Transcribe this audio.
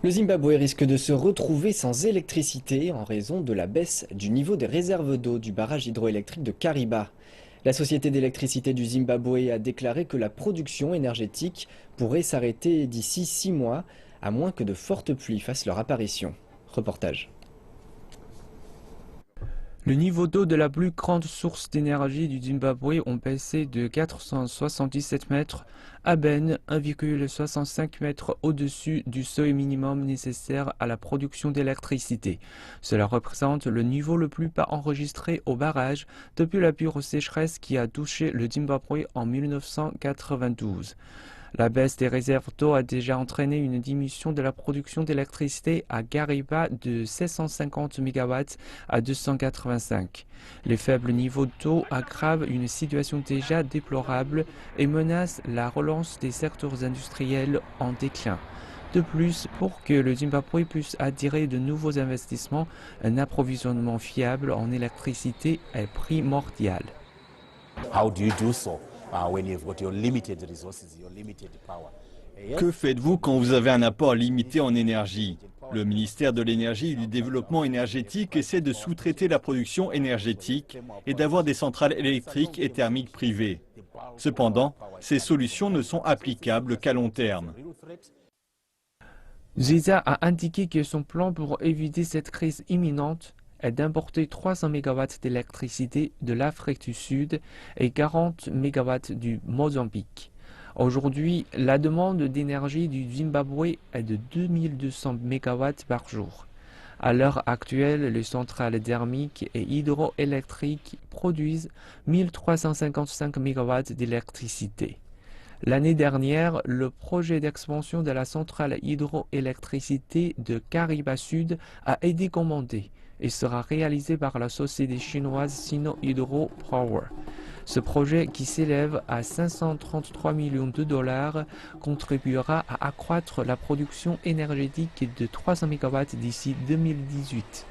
Le Zimbabwe risque de se retrouver sans électricité en raison de la baisse du niveau des réserves d'eau du barrage hydroélectrique de Kariba. La Société d'électricité du Zimbabwe a déclaré que la production énergétique pourrait s'arrêter d'ici 6 mois, à moins que de fortes pluies fassent leur apparition. Reportage. Le niveau d'eau de la plus grande source d'énergie du Zimbabwe ont baissé de 477 mètres à peine 1,65 mètres au-dessus du seuil minimum nécessaire à la production d'électricité. Cela représente le niveau le plus bas enregistré au barrage depuis la pure sécheresse qui a touché le Zimbabwe en 1992. La baisse des réserves d'eau a déjà entraîné une diminution de la production d'électricité à Kariba de 750 MW à 285. Les faibles niveaux d'eau aggravent une situation déjà déplorable et menacent la relance des secteurs industriels en déclin. De plus, pour que le Zimbabwe puisse attirer de nouveaux investissements, un approvisionnement fiable en électricité est primordial. How do you do so when you've got your limited resources, your limited power? Que faites-vous quand vous avez un apport limité en énergie? Le ministère de l'Énergie et du Développement énergétique essaie de sous-traiter la production énergétique et d'avoir des centrales électriques et thermiques privées. Cependant, ces solutions ne sont applicables qu'à long terme. Ziza a indiqué que son plan pour éviter cette crise imminente est d'importer 300 MW d'électricité de l'Afrique du Sud et 40 MW du Mozambique. Aujourd'hui, la demande d'énergie du Zimbabwe est de 2200 MW par jour. À l'heure actuelle, les centrales thermiques et hydroélectriques produisent 1355 MW d'électricité. L'année dernière, le projet d'expansion de la centrale hydroélectricité de Kariba Sud a été commandé et sera réalisé par la société chinoise Sino Hydro Power. Ce projet, qui s'élève à 533 millions de dollars, contribuera à accroître la production énergétique de 300 MW d'ici 2018.